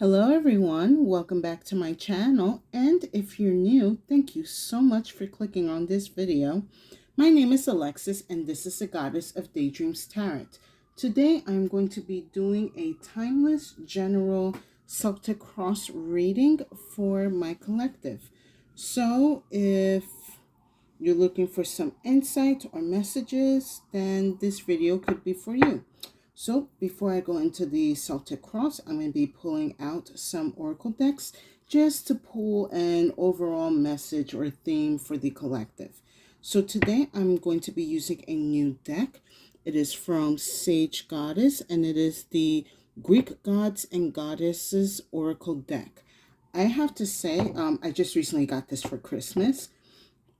Hello everyone, welcome back to my channel, and if you're new, thank you so much for clicking on this video. My name is Alexis and this is the Goddess of Daydreams Tarot. Today I'm going to be doing a timeless general Celtic cross reading for my collective. So if you're looking for some insight or messages, then this video could be for you. So before I go into the Celtic Cross, I'm going to be pulling out some Oracle decks just to pull an overall message or theme for the collective. So today I'm going to be using a new deck. It is from Sage Goddess and it is the Greek Gods and Goddesses Oracle deck. I have to say, I just recently got this for Christmas.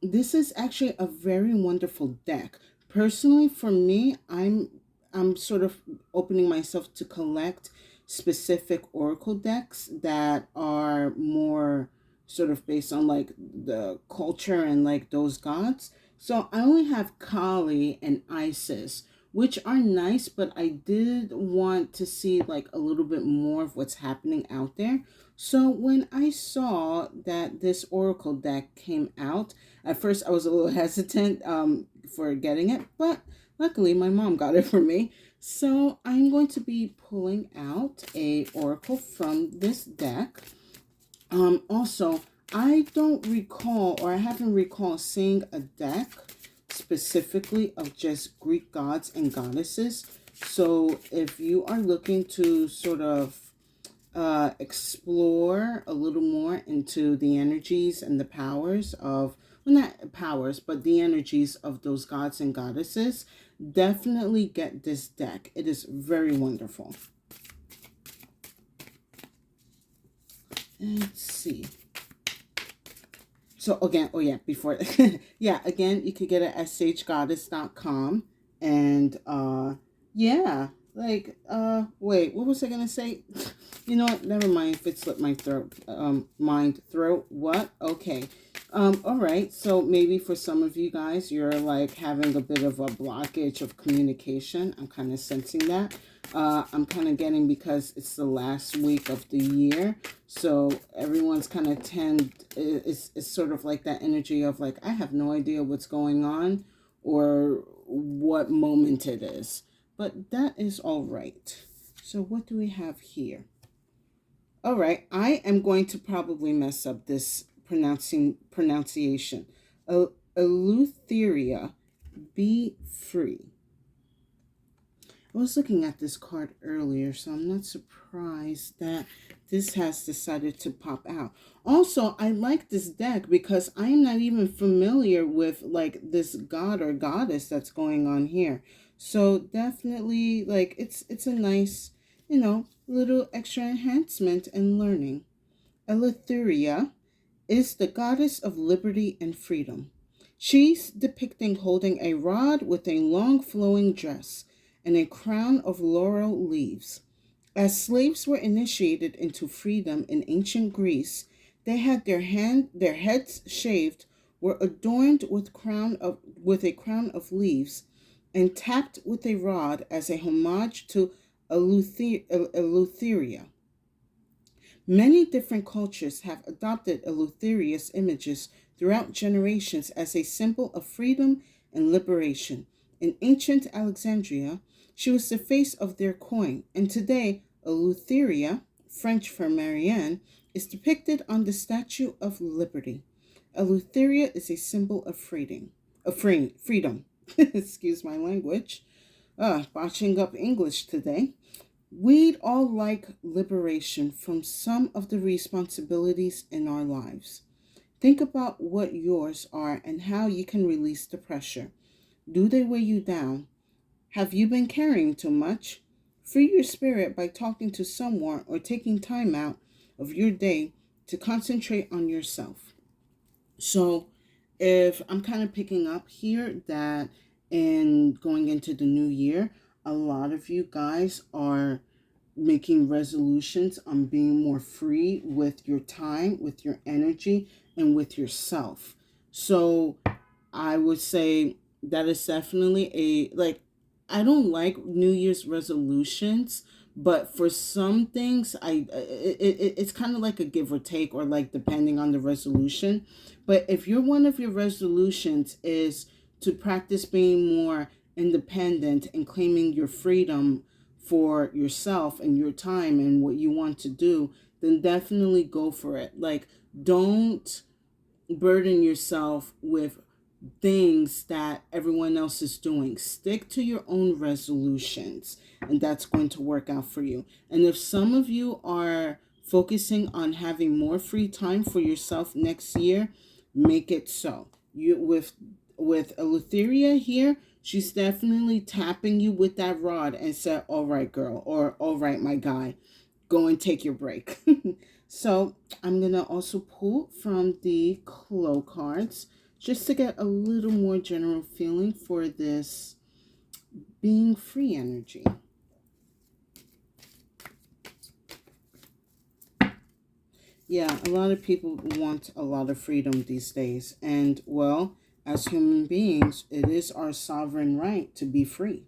This is actually a very wonderful deck. Personally, for me, I'm sort of opening myself to collect specific oracle decks that are more sort of based on like the culture and like those gods. So I only have Kali and Isis, which are nice, but I did want to see like a little bit more of what's happening out there. So when I saw that this oracle deck came out, at first I was a little hesitant for getting it, but luckily my mom got it for me. So I'm going to be pulling out a oracle from this deck. Also, I don't recall, or I haven't recalled seeing a deck specifically of just Greek gods and goddesses. So if you are looking to sort of explore a little more into the energies and the powers of, well, not powers, but the energies of those gods and goddesses, definitely get this deck. It is very wonderful. Let's see. So again, oh yeah, before, yeah, again, you could get it at sagegoddess.com. And yeah, like, wait, what was I gonna say? You know what, never mind if it slipped my throat, mind, throat, what? Okay. All right, so maybe for some of you guys, you're like having a bit of a blockage of communication. I'm kind of sensing that. I'm kind of getting, because it's the last week of the year, so everyone's kind of it's sort of like that energy of like, I have no idea what's going on or what moment it is, but that is all right. So what do we have here? All right, I am going to probably mess up this pronunciation. Eleutheria, be free. I was looking at this card earlier, so I'm not surprised that this has decided to pop out. Also, I like this deck because I'm not even familiar with like this god or goddess that's going on here. So definitely, like, it's a nice, little extra enhancement in learning. Eleutheria is the goddess of liberty and freedom. She's depicting holding a rod with a long flowing dress and a crown of laurel leaves. As slaves were initiated into freedom in ancient Greece, they had their heads shaved, were adorned with a crown of leaves, and tapped with a rod as a homage to Eleutheria. Many different cultures have adopted Eleutheria's images throughout generations as a symbol of freedom and liberation. In ancient Alexandria, she was the face of their coin, and today, Eleutheria, French for Marianne, is depicted on the Statue of Liberty. Eleutheria is a symbol of freedom. Excuse my language. Botching up English today. We'd all like liberation from some of the responsibilities in our lives. Think about what yours are and how you can release the pressure. Do they weigh you down? Have you been carrying too much? Free your spirit by talking to someone or taking time out of your day to concentrate on yourself. So, if I'm kind of picking up here that in going into the new year, a lot of you guys are making resolutions on being more free with your time, with your energy, and with yourself. So I would say that is definitely I don't like New Year's resolutions, But for some things, it's kind of like a give or take, or like depending on the resolution. But if one of your resolutions is to practice being more independent and claiming your freedom for yourself and your time and what you want to do, then definitely go for it. Like, don't burden yourself with things that everyone else is doing. Stick to your own resolutions, and that's going to work out for you. And if some of you are focusing on having more free time for yourself next year, make it so. You with Eleutheria here, she's definitely tapping you with that rod and said, "All right, girl," or "All right, my guy, go and take your break." So I'm going to also pull from the Clo cards just to get a little more general feeling for this being free energy. Yeah, a lot of people want a lot of freedom these days. And, well, as human beings, it is our sovereign right to be free.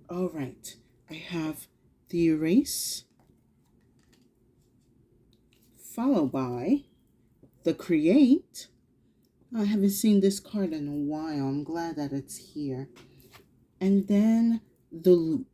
All right, I have the erase, followed by the create. I haven't seen this card in a while. I'm glad that it's here. And then the loop.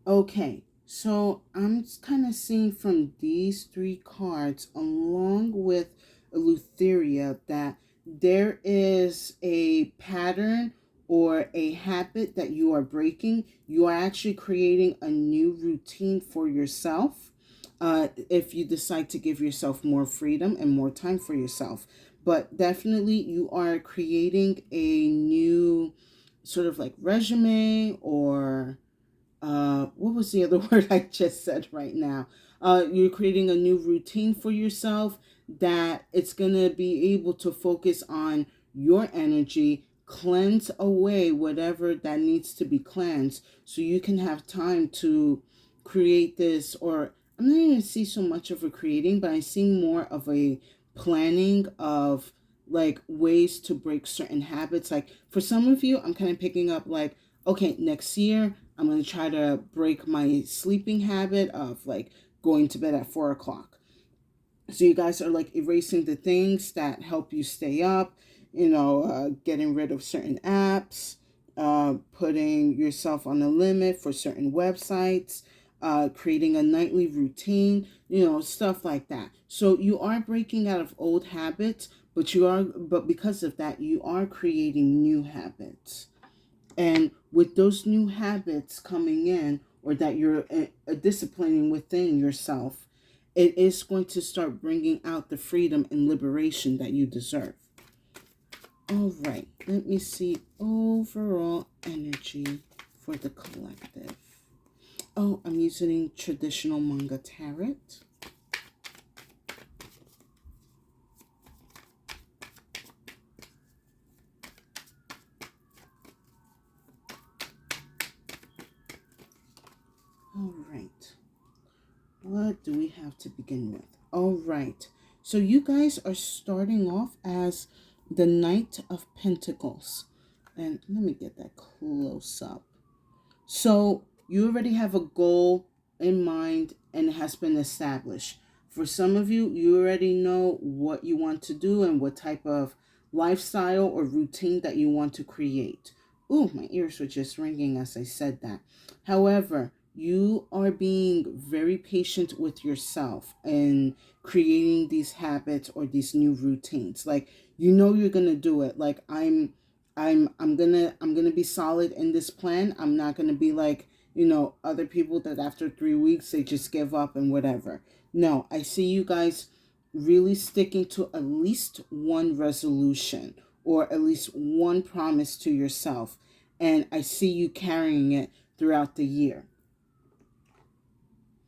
Okay, so I'm kind of seeing from these three cards, along with Eleutheria, that there is a pattern or a habit that you are breaking. You are actually creating a new routine for yourself. If you decide to give yourself more freedom and more time for yourself. But definitely you are creating a new sort of like resume, or what was the other word I just said right now? You're creating a new routine for yourself that it's going to be able to focus on your energy, cleanse away whatever that needs to be cleansed, so you can have time to create this. Or I'm not even see so much of a creating, but I see more of a planning of like ways to break certain habits. Like for some of you, I'm kind of picking up like, okay, next year I'm going to try to break my sleeping habit of like going to bed at 4 o'clock. So you guys are like erasing the things that help you stay up, getting rid of certain apps, putting yourself on a limit for certain websites, creating a nightly routine, stuff like that. So you are breaking out of old habits, but because of that, you are creating new habits. And with those new habits coming in, or that you're disciplining within yourself, it is going to start bringing out the freedom and liberation that you deserve. All right, let me see overall energy for the collective. Oh, I'm using traditional manga tarot. All right. What do we have to begin with? All right. So you guys are starting off as the Knight of Pentacles. And let me get that close up. So you already have a goal in mind and it has been established. For some of you, you already know what you want to do and what type of lifestyle or routine that you want to create. Ooh, my ears were just ringing as I said that. However, you are being very patient with yourself and creating these habits or these new routines. Like, you're gonna do it. Like, I'm gonna be solid in this plan. I'm not gonna be like, other people that after 3 weeks they just give up and whatever. No, I see you guys really sticking to at least one resolution or at least one promise to yourself. And I see you carrying it throughout the year.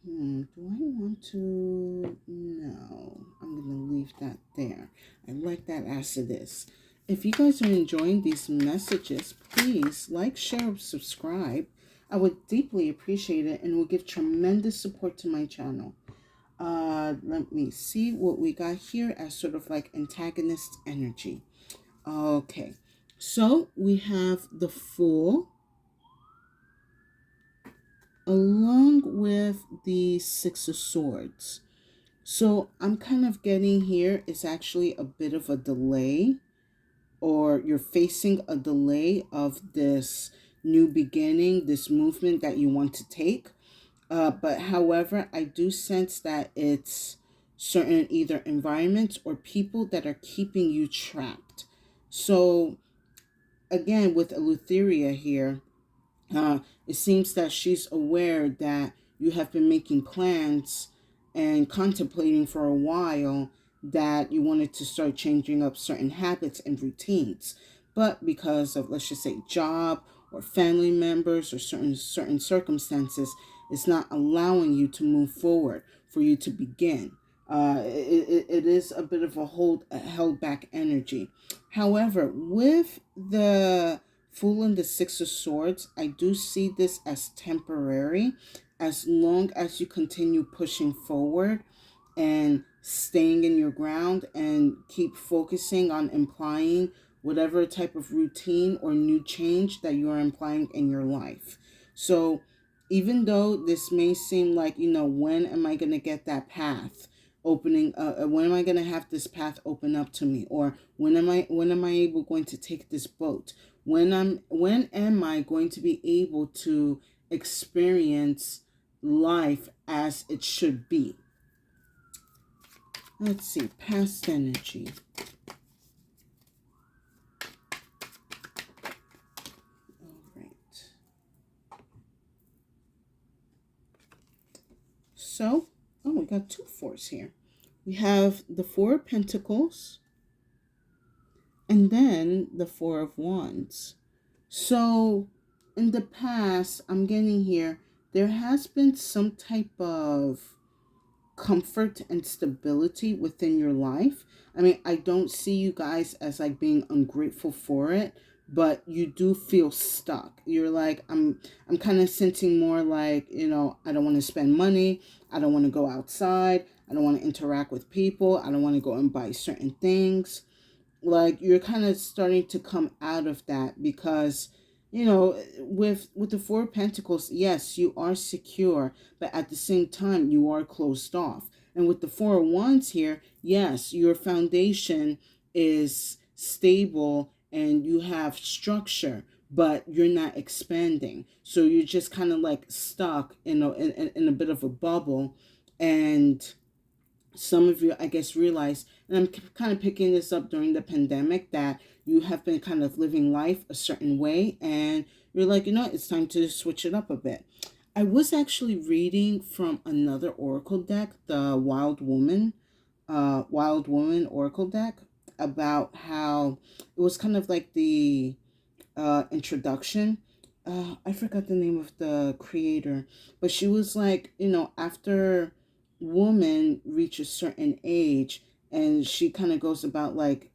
Do I want to? No, I'm going to leave that there. I like that as it is. If you guys are enjoying these messages, please like, share, subscribe. I would deeply appreciate it and will give tremendous support to my channel. Let me see what we got here as sort of like antagonist energy. Okay, so we have the Fool, along with the Six of Swords. So I'm kind of getting here is actually a bit of a delay, or you're facing a delay of this new beginning, this movement that you want to take. But however, I do sense that it's certain either environments or people that are keeping you trapped. So again, with Eleutheria here, it seems that she's aware that you have been making plans and contemplating for a while that you wanted to start changing up certain habits and routines. But because of, let's just say, job or family members or certain circumstances, it's not allowing you to move forward for you to begin. It is a bit of a held back energy. However, with the Fool and the Six of Swords, I do see this as temporary as long as you continue pushing forward and staying in your ground and keep focusing on implying whatever type of routine or new change that you are implying in your life. So even though this may seem like, when am I going to get that path opening, when am I going to have this path open up to me, or when am I able going to take this boat, when am I going to be able to experience life as it should be? Let's see, past energy. All right. So, we got two fours here. We have the Four of Pentacles and then the Four of Wands. So, in the past, I'm getting here, there has been some type of comfort and stability within your life. I mean, I don't see you guys as like being ungrateful for it, but you do feel stuck. You're like, I'm kind of sensing more like, I don't want to spend money. I don't want to go outside. I don't want to interact with people. I don't want to go and buy certain things. Like, you're kind of starting to come out of that because, with the Four of Pentacles, yes, you are secure, but at the same time you are closed off. And with the Four of Wands here, yes, your foundation is stable and you have structure, but you're not expanding. So you're just kind of like stuck in a bit of a bubble. And some of you, I guess, realize, and I'm kind of picking this up during the pandemic, that you have been kind of living life a certain way, and you're like, it's time to switch it up a bit. I was actually reading from another oracle deck, the Wild Woman oracle deck, about how it was kind of like the introduction. I forgot the name of the creator, but she was like, after women reach a certain age, and she kind of goes about like,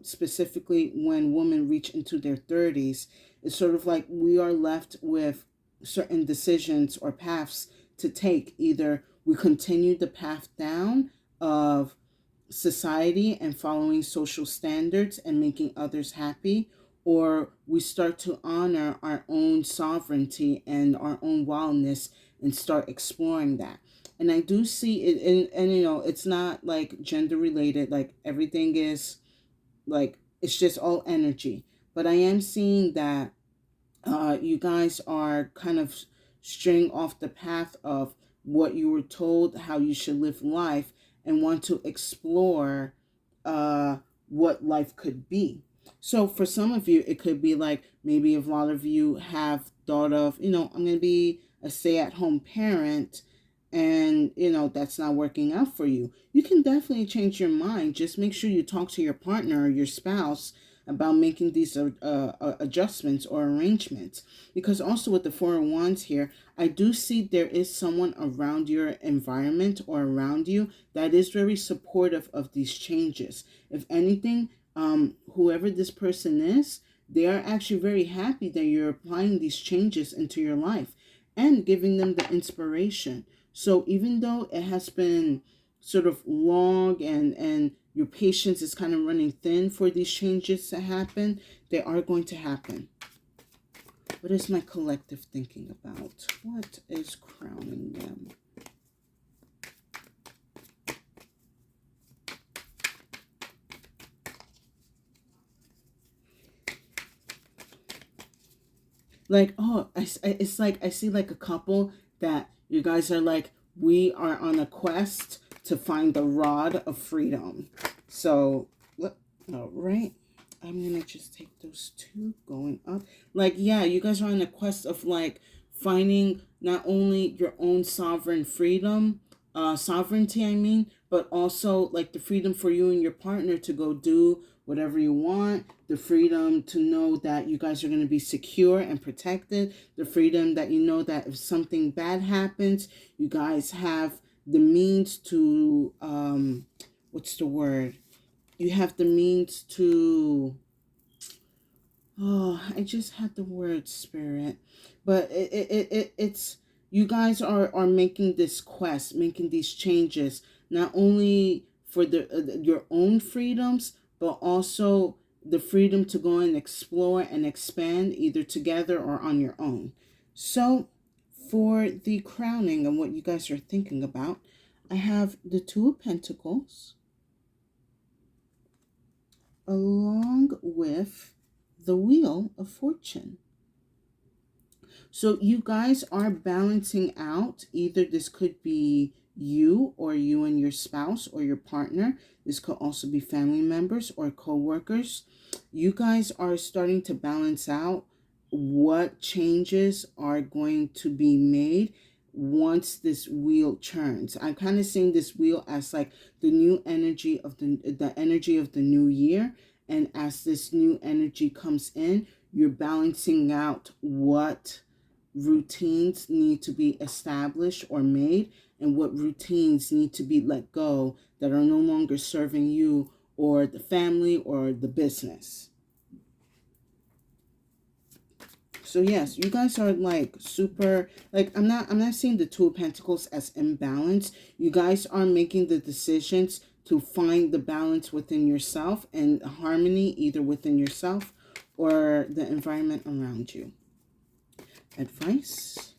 specifically when women reach into their 30s, it's sort of like we are left with certain decisions or paths to take. Either we continue the path down of society and following social standards and making others happy, or we start to honor our own sovereignty and our own wildness and start exploring that. And I do see it, and it's not like gender related, like everything is like, it's just all energy. But I am seeing that you guys are kind of straying off the path of what you were told how you should live life, and want to explore what life could be. So for some of you, it could be like, maybe a lot of you have thought of, I'm going to be a stay-at-home parent, and that's not working out for you. You can definitely change your mind. Just make sure you talk to your partner or your spouse about making these adjustments or arrangements. Because also with the Four of Wands here, I do see there is someone around your environment or around you that is very supportive of these changes. If anything, whoever this person is, they are actually very happy that you're applying these changes into your life and giving them the inspiration. So even though it has been sort of long, and your patience is kind of running thin for these changes to happen, they are going to happen. What is my collective thinking about? What is crowning them? Like, oh, it's like I see like a couple that you guys are like, we are on a quest to find the rod of freedom. So, all right. I'm going to just take those two going up. Like, yeah, you guys are on a quest of like finding not only your own sovereignty, I mean, but also like the freedom for you and your partner to go do whatever you want, the freedom to know that you guys are going to be secure and protected, the freedom that you know that if something bad happens, you guys have the means to, what's the word? You have the means to, oh, I just had the word spirit, but it's, you guys are making this quest, making these changes, not only for your own freedoms, but also the freedom to go and explore and expand either together or on your own. So for the crowning and what you guys are thinking about, I have the Two of Pentacles along with the Wheel of Fortune. So you guys are balancing out, either this could be you or you and your spouse or your partner. This could also be family members or co-workers. You guys are starting to balance out what changes are going to be made once this wheel turns. I'm kind of seeing this wheel as like the new energy of the energy of the new year. And as this new energy comes in, you're balancing out what routines need to be established or made and what routines need to be let go that are no longer serving you or the family or the business. So yes, you guys are like super, like I'm not seeing the Two of Pentacles as imbalance. You guys are making the decisions to find the balance within yourself and harmony either within yourself or the environment around you. Advice.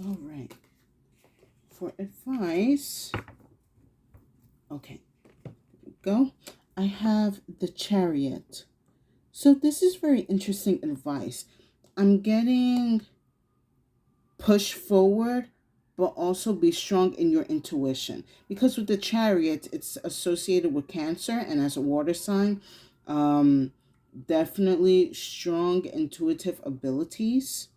All right. For advice, okay, here we go. I have the Chariot. So this is very interesting advice. I'm getting push forward, but also be strong in your intuition. Because with the Chariot, it's associated with Cancer, and as a water sign, definitely strong intuitive abilities.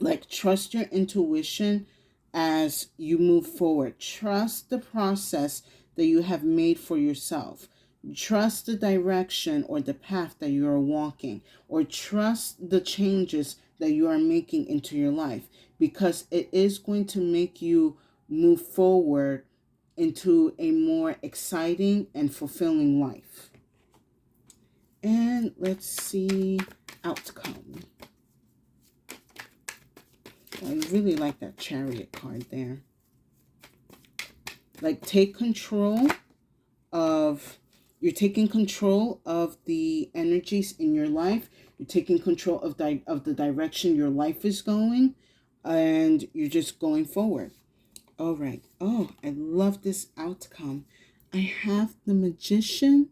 Like, trust your intuition as you move forward. Trust the process that you have made for yourself. Trust the direction or the path that you are walking, or trust the changes that you are making into your life, because it is going to make you move forward into a more exciting and fulfilling life. And let's see, outcome. I really like that Chariot card there. Like, take control of, you're taking control of the energies in your life. You're taking control of the direction your life is going, and you're just going forward. All right. Oh, I love this outcome. I have the Magician,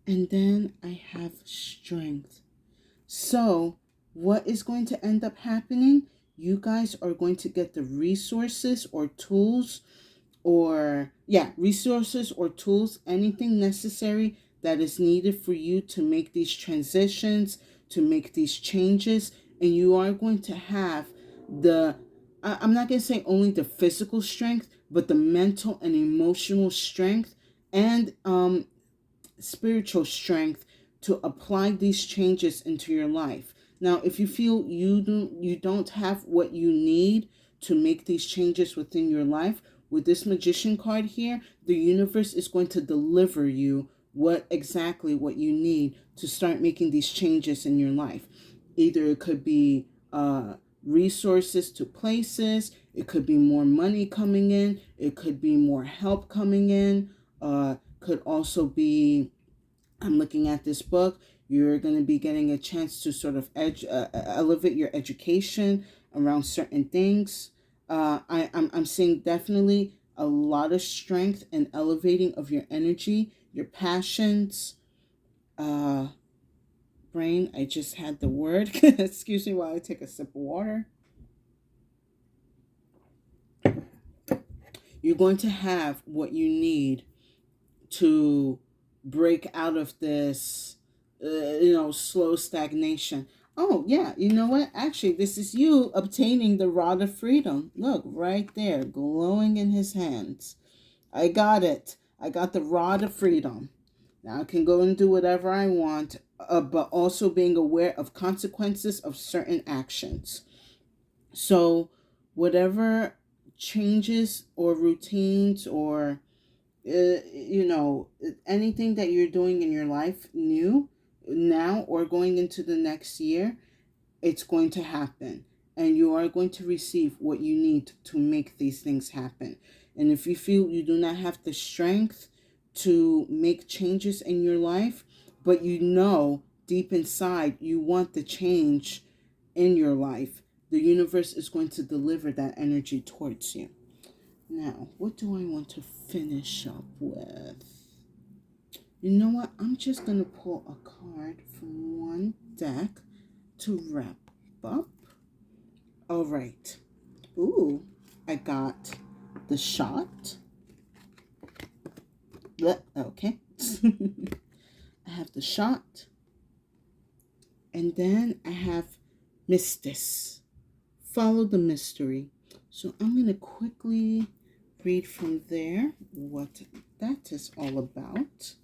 and then I have Strength. So what is going to end up happening? You guys are going to get the resources or tools, resources or tools, anything necessary that is needed for you to make these transitions, to make these changes. And you are going to have I'm not going to say only the physical strength, but the mental and emotional strength and spiritual strength to apply these changes into your life. Now, if you feel you don't have what you need to make these changes within your life, with this Magician card here, the universe is going to deliver you what you need to start making these changes in your life. Either it could be uh, resources to places. It could be more money coming in. It could be more help coming in. Could also be, I'm looking at this book, you're going to be getting a chance to sort of elevate your education around certain things. I'm seeing definitely a lot of strength and elevating of your energy, your passions. Uh, Brain, I just had the word. Excuse me while I take a sip of water. You're going to have what you need to break out of this, slow stagnation. Oh, yeah, you know what? Actually, this is you obtaining the rod of freedom. Look, right there, glowing in his hands. I got it. I got the rod of freedom. Now I can go and do whatever I want, but also being aware of consequences of certain actions. So, whatever changes or routines or anything that you're doing in your life new now or going into the next year, it's going to happen, and you are going to receive what you need to make these things happen. And if you feel you do not have the strength to make changes in your life, but you know deep inside you want the change in your life, the universe is going to deliver that energy towards you. Now, what do I want to finish up with? You know what? I'm just going to pull a card from one deck to wrap up. All right. Ooh, I got the shot. Okay. I have the shot. And then I have Mystis. Follow the mystery. So I'm going to quickly read from there what that is all about.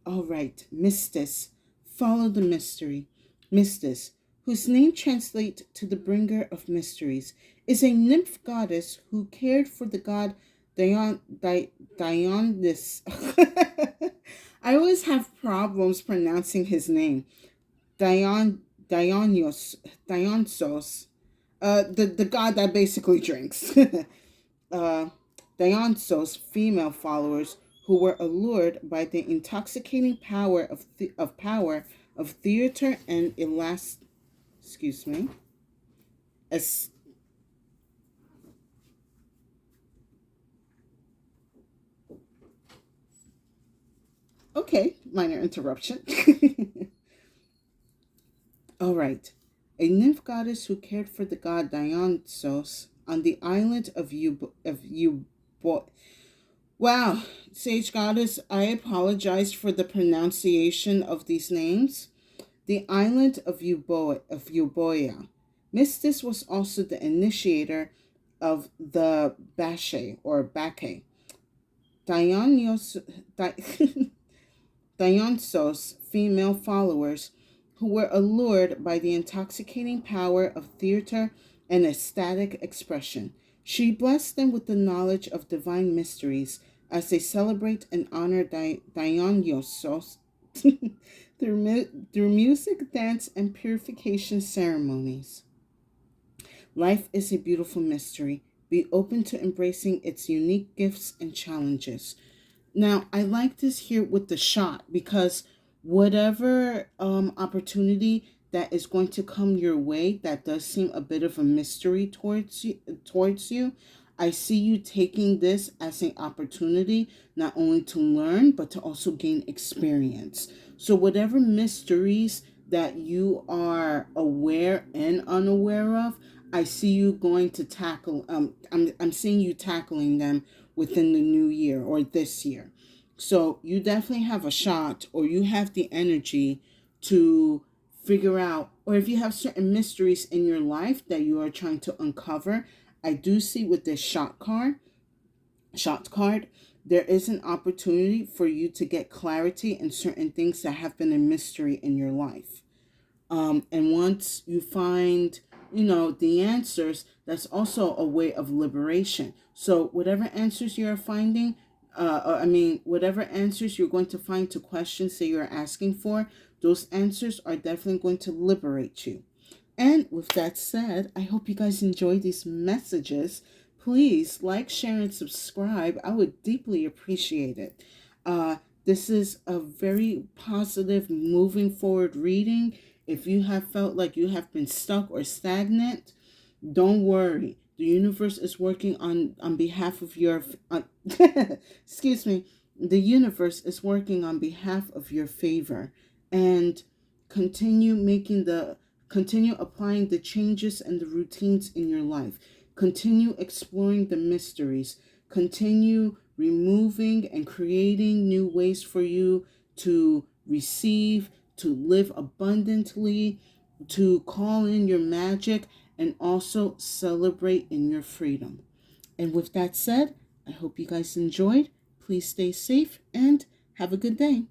All right, Mystis, follow the mystery. Mystis, whose name translates to the bringer of mysteries, is a nymph goddess who cared for the god Dionysus. I always have problems pronouncing his name. Dionysos. The god that basically drinks. Dionysos' female followers who were allured by the intoxicating power of theater and excuse me, as okay, minor interruption. All right, a nymph goddess who cared for the god Dionysos on the island of Wow, Sage Goddess, I apologize for the pronunciation of these names. The island of Euboea. Mystis was also the initiator of the Bache or Bacchae. Dionysos, Dionysos' female followers who were allured by the intoxicating power of theater and ecstatic expression. She blessed them with the knowledge of divine mysteries as they celebrate and honor Dionysos through music, dance, and purification ceremonies. Life is a beautiful mystery. Be open to embracing its unique gifts and challenges. Now, I like this here with the shot because whatever opportunity that is going to come your way that does seem a bit of a mystery towards you, I see you taking this as an opportunity not only to learn but to also gain experience. So whatever mysteries that you are aware and unaware of, I see you going to tackle. I'm seeing you tackling them within the new year or this year. So you definitely have a shot, or you have the energy to figure out, or if you have certain mysteries in your life that you are trying to uncover. I do see with this shot card, there is an opportunity for you to get clarity in certain things that have been a mystery in your life. And once you find, the answers, that's also a way of liberation. So whatever answers you're finding, whatever answers you're going to find to questions that you're asking for, Those answers are definitely going to liberate you. And with that said, I hope you guys enjoy these messages. Please like, share, and subscribe. I would deeply appreciate it. This is a very positive, moving forward reading. If you have felt like you have been stuck or stagnant, don't worry. The universe is working on behalf of your excuse me. The universe is working on behalf of your favor, and continue making the continue applying the changes and the routines in your life. Continue exploring the mysteries. Continue removing and creating new ways for you to receive, to live abundantly, to call in your magic, and also celebrate in your freedom. And with that said, I hope you guys enjoyed. Please stay safe and have a good day.